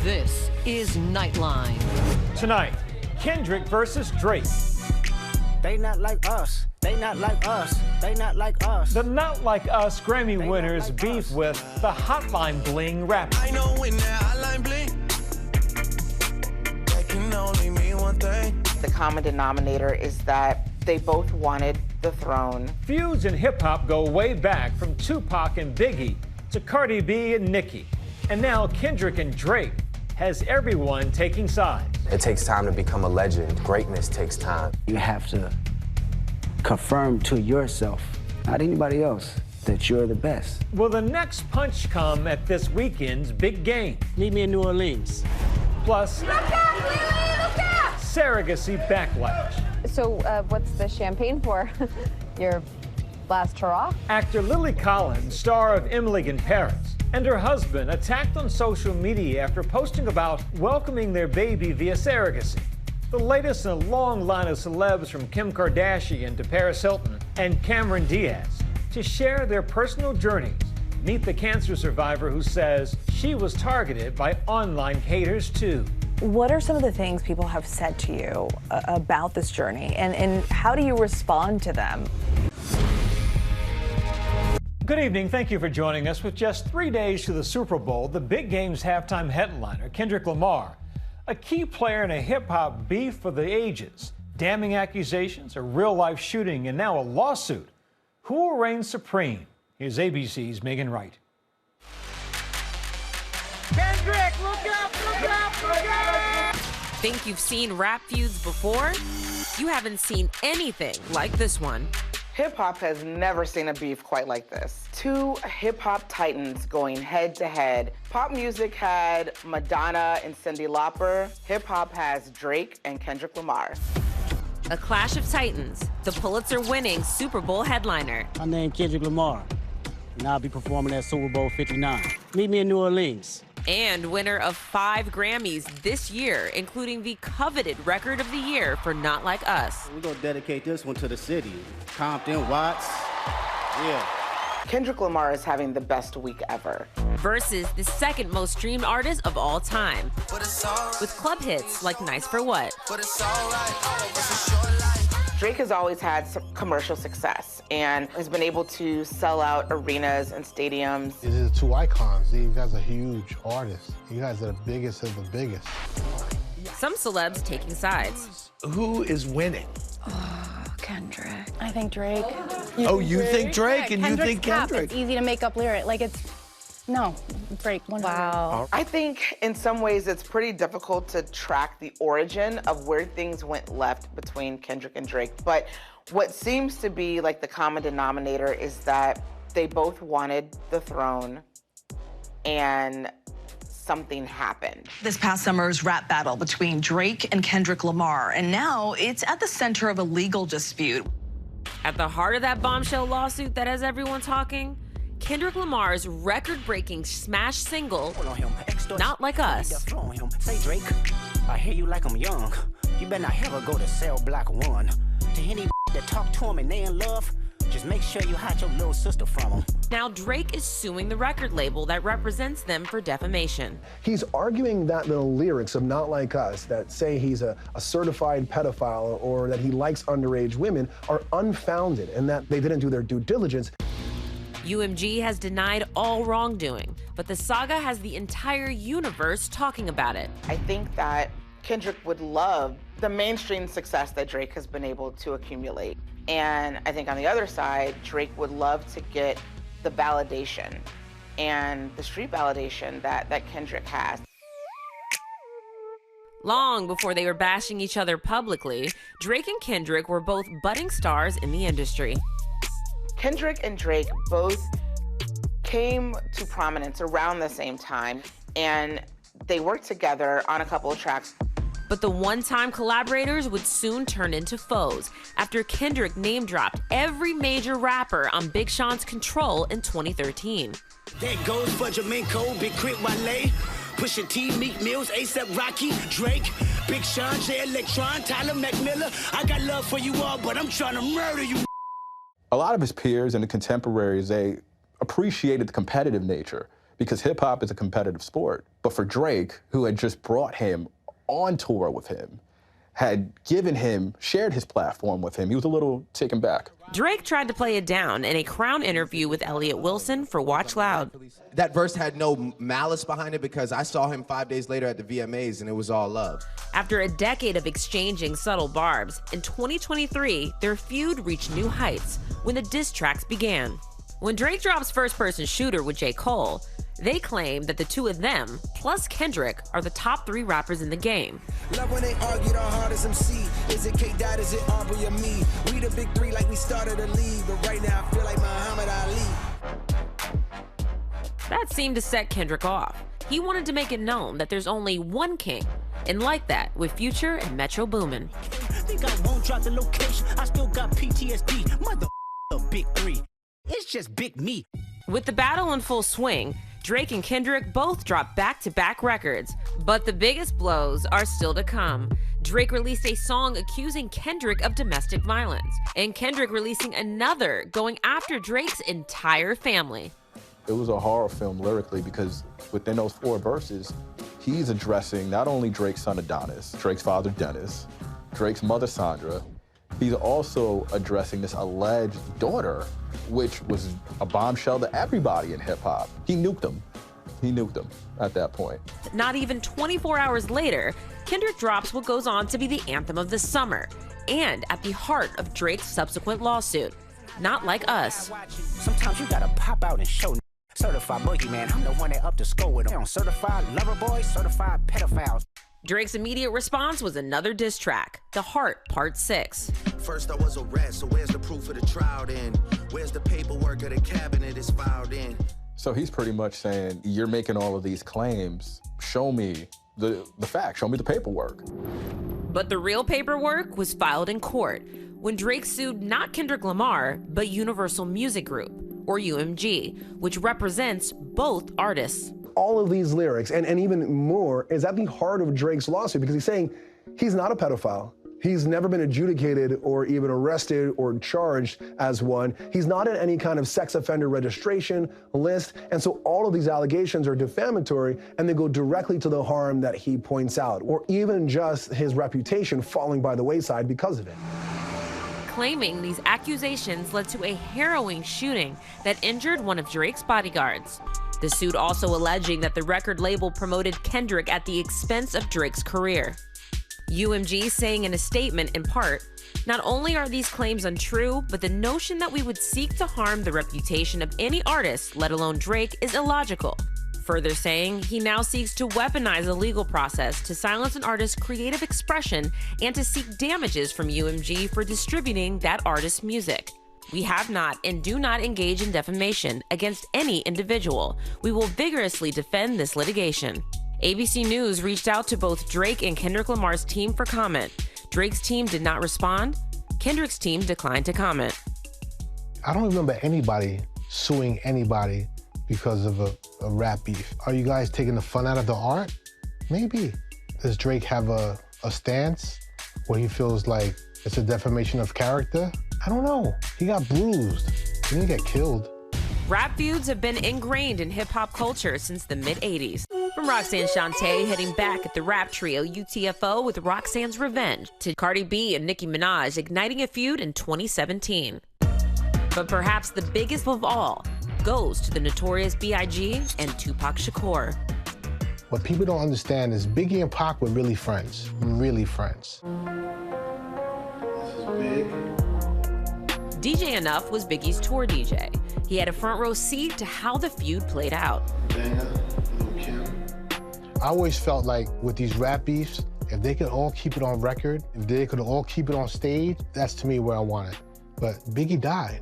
This is Nightline. Tonight, Kendrick versus Drake. They not like us. They not like us. They not like us. The Not Like Us Grammy winners like beef us. with the Hotline Bling rapper. I know when that hotline bling, that can only mean one thing. The common denominator is that they both wanted the throne. Feuds in hip-hop go way back from Tupac and Biggie to Cardi B and Nicki. And now Kendrick and Drake has everyone taking sides. It takes time to become a legend. Greatness takes time. You have to confirm to yourself, not anybody else, that you're the best. Will the next punch come at this weekend's big game? Meet me in New Orleans. Plus, surrogacy backlash. So what's the champagne for? Your last hurrah? Actor Lily Collins, star of Emily in Paris, and her husband attacked on social media after posting about welcoming their baby via surrogacy. The latest in a long line of celebs from Kim Kardashian to Paris Hilton and Cameron Diaz to share their personal journeys. Meet the cancer survivor who says she was targeted by online haters too. What are some of the things people have said to you about this journey, and how do you respond to them? Good evening. Thank you for joining us. With just 3 days to the Super Bowl, the big game's halftime headliner, Kendrick Lamar, a key player in a hip-hop beef for the ages, damning accusations, a real-life shooting, and now a lawsuit. Who will reign supreme? Here's ABC's Megan Wright. Kendrick, look out, look out, look out! Think you've seen rap feuds before? You haven't seen anything like this one. Hip-hop has never seen a beef quite like this. Two hip-hop titans going head-to-head. Pop music had Madonna and Cyndi Lauper. Hip-hop has Drake and Kendrick Lamar. A clash of titans, the Pulitzer-winning Super Bowl headliner. My name Kendrick Lamar, and I'll be performing at Super Bowl 59. Meet me in New Orleans. And winner of 5 Grammys this year, including the coveted Record of the Year for Not Like Us. We're gonna dedicate this one to the city. Compton, Watts, yeah. Kendrick Lamar is having the best week ever. Versus the second most streamed artist of all time, But it's alright, with club hits like Nice for What. but it's alright. It's a short life. Drake has always had some commercial success and has been able to sell out arenas and stadiums. These are two icons. You guys are huge artists. You guys are the biggest of the biggest. Some celebs taking sides. Who is winning? Kendrick. I think Drake. Oh, you think Drake and you think Kendrick? It's easy to make up lyric. Like no, Drake. Wow. I think in some ways it's pretty difficult to track the origin of where things went left between Kendrick and Drake. But what seems to be like the common denominator is that they both wanted the throne and something happened. This past summer's rap battle between Drake and Kendrick Lamar, and now it's at the center of a legal dispute. At the heart of that bombshell lawsuit that has everyone talking, Kendrick Lamar's record-breaking smash single, Not Like Us. Say Drake, I hear you like I'm young. You better not ever go to cell block 1. To any that talk to him and they in love, just make sure you hide your little sister from him. Now Drake is suing the record label that represents them for defamation. He's arguing that the lyrics of Not Like Us that say he's a certified pedophile or that he likes underage women are unfounded and that they didn't do their due diligence. UMG has denied all wrongdoing, but the saga has the entire universe talking about it. I think that Kendrick would love the mainstream success that Drake has been able to accumulate. And I think on the other side, Drake would love to get the validation and the street validation that Kendrick has. Long before they were bashing each other publicly, Drake and Kendrick were both budding stars in the industry. Kendrick and Drake both came to prominence around the same time, and they worked together on a couple of tracks. But the one-time collaborators would soon turn into foes after Kendrick name-dropped every major rapper on Big Sean's Control in 2013. That goes for Jamaica, Big Crit Wale, Pusha T, Meek Mills, A$AP Rocky, Drake, Big Sean, J Electron, Tyler McMillan. I got love for you all, but I'm trying to murder you. A lot of his peers and the contemporaries, they appreciated the competitive nature. because hip-hop is a competitive sport. But for Drake, who had just brought him on tour with him, had given him, shared his platform with him, he was a little taken back. Drake tried to play it down in a Crown interview with Elliott Wilson for Watch Loud. That verse had no malice behind it because I saw him 5 days later at the VMAs and it was all love. After a decade of exchanging subtle barbs, in 2023, their feud reached new heights when the diss tracks began. When Drake drops First Person Shooter with J. Cole, they claim that the two of them, plus Kendrick, are the top 3 rappers in the game. Love when they argue the hardest MC. Is it K-Dot, is it Aubrey or me? We the big 3 like we started a league, but right now I feel like Muhammad Ali. That seemed to set Kendrick off. He wanted to make it known that there's only one king, and like that with Future and Metro Boomin. Think I won't drop the location, I still got PTSD. Mother big 3. It's just big me. With the battle in full swing, Drake and Kendrick both dropped back-to-back records, but the biggest blows are still to come. Drake released a song accusing Kendrick of domestic violence, and Kendrick releasing another going after Drake's entire family. It was a horror film lyrically because within those 4 verses, he's addressing not only Drake's son Adonis, Drake's father Dennis, Drake's mother Sandra, he's also addressing this alleged daughter, which was a bombshell to everybody in hip-hop. He nuked them. He nuked them at that point. Not even 24 hours later, Kendrick drops what goes on to be the anthem of the summer, and at the heart of Drake's subsequent lawsuit. Not Like Us. Sometimes you gotta pop out and show certified boogeyman. I'm the one that up to score with them. Certified lover boy, certified pedophiles. Drake's immediate response was another diss track, The Heart Part 6. First I was arrested, so where's the proof of the trial then? Where's the paperwork of the cabinet is filed in? So he's pretty much saying, you're making all of these claims. Show me the facts, show me the paperwork. But the real paperwork was filed in court when Drake sued not Kendrick Lamar, but Universal Music Group, or UMG, which represents both artists. All of these lyrics, and even more, is at the heart of Drake's lawsuit because he's saying he's not a pedophile. He's never been adjudicated or even arrested or charged as one. He's not in any kind of sex offender registration list. And so all of these allegations are defamatory and they go directly to the harm that he points out, or even just his reputation falling by the wayside because of it. Claiming these accusations led to a harrowing shooting that injured one of Drake's bodyguards. The suit also alleging that the record label promoted Kendrick at the expense of Drake's career. UMG saying in a statement, in part, not only are these claims untrue, but the notion that we would seek to harm the reputation of any artist, let alone Drake, is illogical. Further saying, he now seeks to weaponize the legal process to silence an artist's creative expression and to seek damages from UMG for distributing that artist's music. We have not and do not engage in defamation against any individual. We will vigorously defend this litigation. ABC News reached out to both Drake and Kendrick Lamar's team for comment. Drake's team did not respond. Kendrick's team declined to comment. I don't remember anybody suing anybody because of a rap beef. Are you guys taking the fun out of the art? Maybe. Does Drake have a stance where he feels like it's a defamation of character? I don't know. He got bruised. He didn't get killed. Rap feuds have been ingrained in hip-hop culture since the mid-'80s. From Roxanne Shante heading back at the rap trio UTFO with Roxanne's Revenge, to Cardi B and Nicki Minaj igniting a feud in 2017. But perhaps the biggest of all goes to the Notorious B.I.G. and Tupac Shakur. What people don't understand is Biggie and Pac were really friends. Really friends. This is big. DJ Enough was Biggie's tour DJ. He had a front row seat to how the feud played out. I always felt like with these rap beefs, if they could all keep it on record, if they could all keep it on stage, that's to me where I want it. But Biggie died.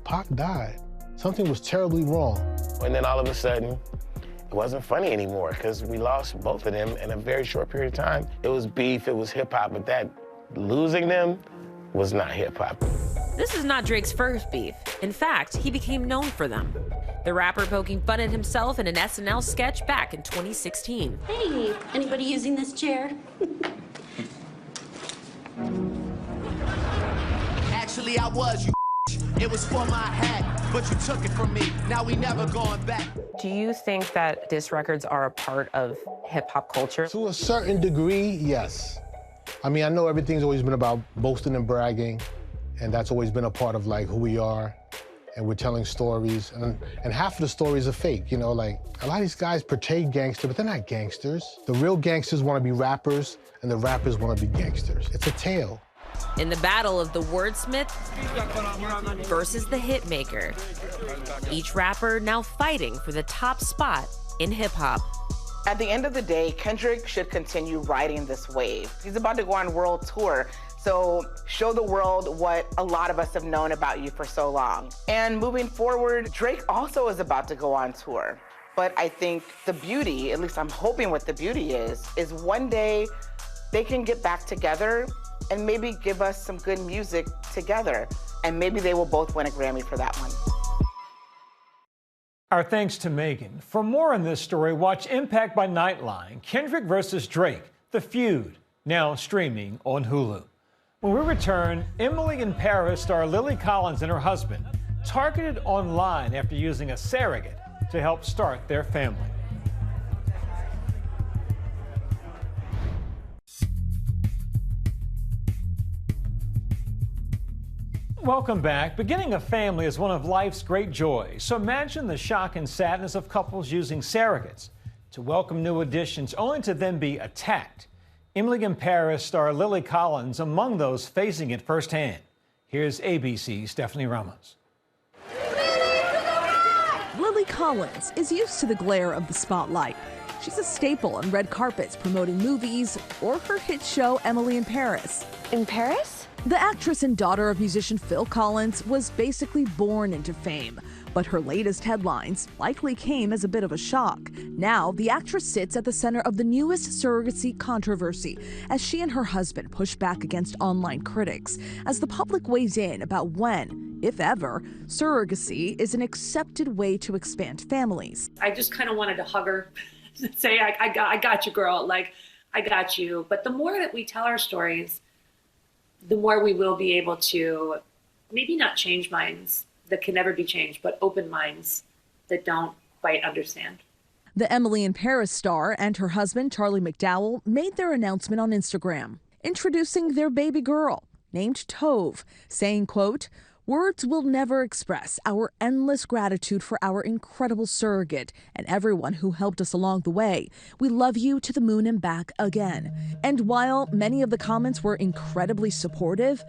Pac died. Something was terribly wrong. And then all of a sudden, it wasn't funny anymore because we lost both of them in a very short period of time. It was beef, it was hip hop, but that losing them was not hip hop. This is not Drake's first beef. In fact, he became known for them. The rapper poking fun at himself in an SNL sketch back in 2016. Hey, anybody using this chair? Actually, I was, you It was for my hat, but you took it from me. Now we never going back. Do you think that diss records are a part of hip-hop culture? To a certain degree, yes. I mean, I know everything's always been about boasting and bragging, and that's always been a part of like who we are, and we're telling stories, and half of the stories are fake, you know, like a lot of these guys portray gangster, but they're not gangsters. The real gangsters want to be rappers, and the rappers want to be gangsters. It's a tale. In the battle of the wordsmith versus the hitmaker, each rapper now fighting for the top spot in hip-hop. At the end of the day, Kendrick should continue riding this wave. He's about to go on world tour, so show the world what a lot of us have known about you for so long. And moving forward, Drake also is about to go on tour. But I think the beauty, at least I'm hoping what the beauty is one day they can get back together and maybe give us some good music together. And maybe they will both win a Grammy for that one. Our thanks to Megan. For more on this story, watch Impact by Nightline, Kendrick versus Drake, The Feud, now streaming on Hulu. When we return, Emily in Paris star Lily Collins and her husband targeted online after using a surrogate to help start their family. Welcome back. Beginning a family is one of life's great joys. So imagine the shock and sadness of couples using surrogates to welcome new additions only to then be attacked. Emily in Paris star Lily Collins among those facing it firsthand. Here's ABC's Stephanie Ramos. Lily Collins is used to the glare of the spotlight. She's a staple on red carpets promoting movies or her hit show Emily in Paris. In Paris? The actress and daughter of musician Phil Collins was basically born into fame, but her latest headlines likely came as a bit of a shock. Now, the actress sits at the center of the newest surrogacy controversy as she and her husband push back against online critics, as the public weighs in about when, if ever, surrogacy is an accepted way to expand families. I just kind of wanted to hug her, say, I got you, girl, like, I got you. But the more that we tell our stories, the more we will be able to maybe not change minds that can never be changed, but open minds that don't quite understand. The Emily in Paris star and her husband, Charlie McDowell, made their announcement on Instagram, introducing their baby girl, named Tove, saying, quote, "Words will never express our endless gratitude for our incredible surrogate and everyone who helped us along the way. We love you to the moon and back again." And while many of the comments were incredibly supportive,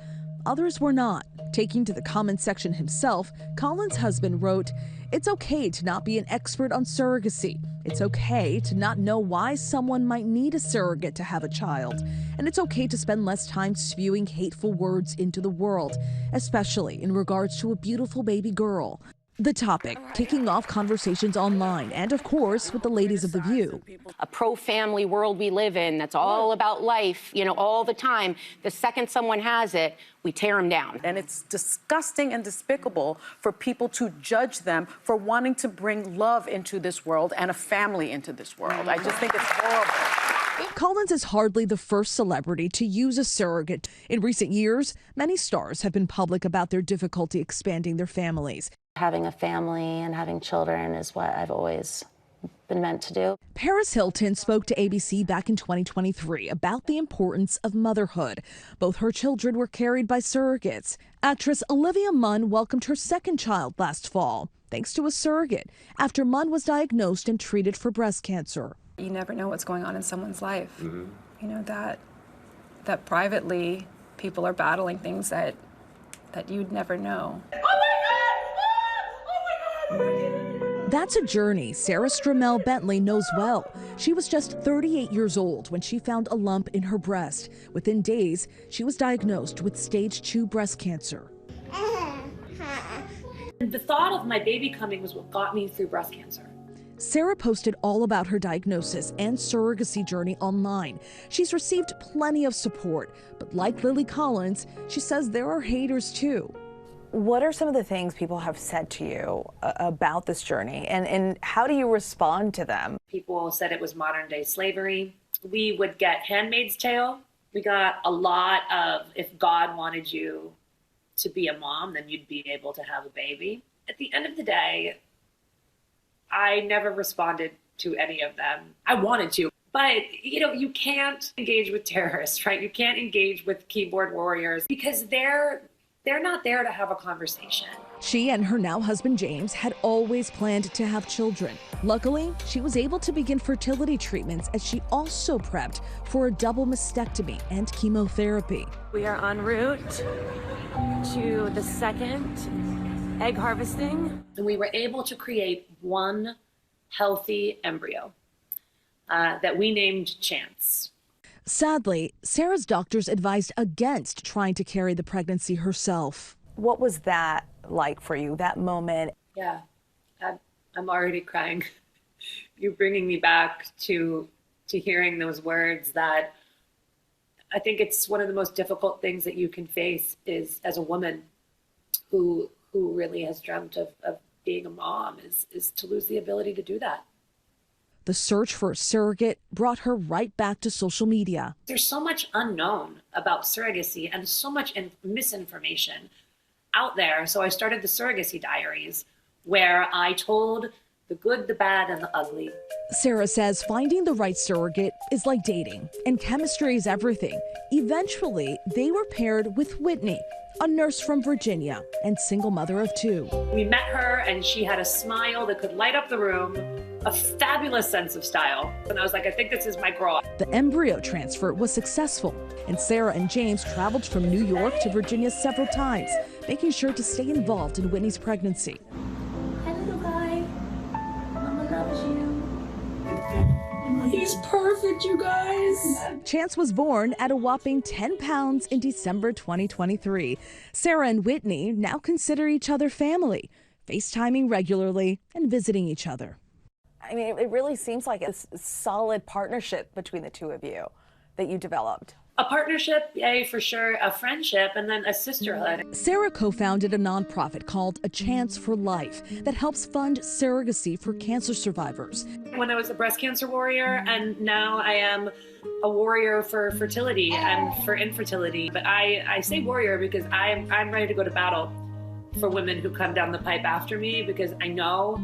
others were not. Taking to the comment section himself, Collins' husband wrote, "It's okay to not be an expert on surrogacy. It's okay to not know why someone might need a surrogate to have a child. And it's okay to spend less time spewing hateful words into the world, especially in regards to a beautiful baby girl." The topic kicking off conversations online and, of course, with the ladies of The View. A pro-family world we live in that's all about life, you know, all the time. The second someone has it, we tear them down. And it's disgusting and despicable for people to judge them for wanting to bring love into this world and a family into this world. I just think it's horrible. Collins is hardly the first celebrity to use a surrogate. In recent years, many stars have been public about their difficulty expanding their families. Having a family and having children is what I've always been meant to do. Paris Hilton spoke to ABC back in 2023 about the importance of motherhood. Both her children were carried by surrogates. Actress Olivia Munn welcomed her second child last fall, thanks to a surrogate, after Munn was diagnosed and treated for breast cancer. You never know what's going on in someone's life. You know, that privately people are battling things that you'd never know. That's a journey Sarah Stramell Bentley knows well. She was just 38 years old when she found a lump in her breast. Within days, she was diagnosed with stage 2 breast cancer. The thought of my baby coming was what got me through breast cancer. Sarah posted all about her diagnosis and surrogacy journey online. She's received plenty of support, but like Lily Collins, she says there are haters too. What are some of the things people have said to you about this journey, and how do you respond to them? People said it was modern day slavery. We would get Handmaid's Tale. We got a lot of if God wanted you to be a mom than you'd be able to have a baby. At the end of the day, I never responded to any of them. I wanted to, but you can't engage with terrorists, right? You can't engage with keyboard warriors because they're not there to have a conversation. She and her now husband James had always planned to have children. Luckily, she was able to begin fertility treatments as she also prepped for a double mastectomy and chemotherapy. We are en route to the second egg harvesting. And we were able to create one healthy embryo that we named Chance. Sadly, Sarah's doctors advised against trying to carry the pregnancy herself. What was that like for you, that moment? Yeah, I'm already crying. You're bringing me back to hearing those words that I think it's one of the most difficult things that you can face is as a woman who really has dreamt of being a mom is to lose the ability to do that. The search for a surrogate brought her right back to social media. There's so much unknown about surrogacy and so much misinformation out there. So I started the Surrogacy Diaries, where I told the good, the bad, and the ugly. Sarah says finding the right surrogate is like dating, and chemistry is everything. Eventually, they were paired with Whitney, a nurse from Virginia and single mother of 2. We met her, and she had a smile that could light up the room, a fabulous sense of style. And I was like, I think this is my girl. The embryo transfer was successful, and Sarah and James traveled from New York to Virginia several times, making sure to stay involved in Whitney's pregnancy. Hi, little guy. Mama loves you. He's perfect, you guys. Chance was born at a whopping 10 pounds in December 2023. Sarah and Whitney now consider each other family, FaceTiming regularly and visiting each other. I mean, it really seems like a solid partnership between the two of you that you developed. A partnership, yeah, for sure, a friendship, and then a sisterhood. Sarah co-founded a nonprofit called A Chance for Life that helps fund surrogacy for cancer survivors. When I was a breast cancer warrior, and now I am a warrior for fertility and for infertility. But I say warrior because I'm ready to go to battle for women who come down the pipe after me, because I know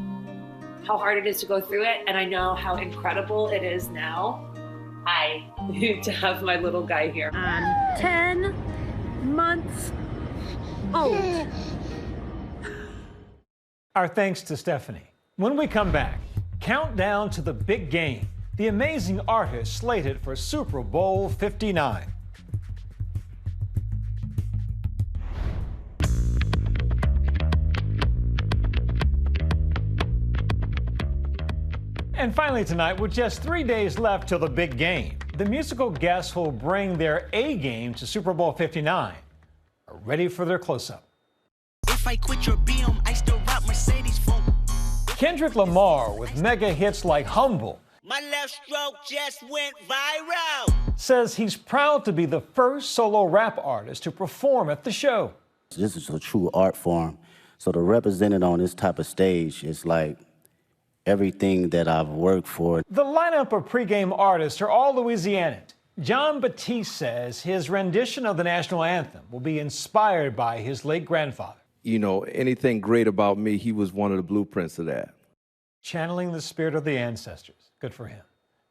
how hard it is to go through it, and I know how incredible it is now to have my little guy here. 10 months old. Our thanks to Stephanie. When we come back, countdown to the big game. The amazing artist slated for Super Bowl 59. And finally tonight, with just 3 days left till the big game, the musical guests will bring their A game to Super Bowl 59. Are ready for their close-up. If I quit your BM, I still rock Mercedes phone. Kendrick Lamar, with mega hits like Humble, My left stroke just went viral. says he's proud to be the first solo rap artist to perform at the show. This is a true art form. So to represent it on this type of stage is like everything that I've worked for. The lineup of pregame artists are all Louisianan. John Batiste says his rendition of the national anthem will be inspired by his late grandfather. You know, anything great about me, he was one of the blueprints of that. Channeling the spirit of the ancestors. Good for him.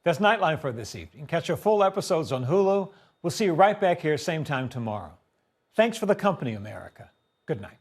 That's Nightline for this evening. Catch your full episodes on Hulu. We'll see you right back here same time tomorrow. Thanks for the company, America. Good night.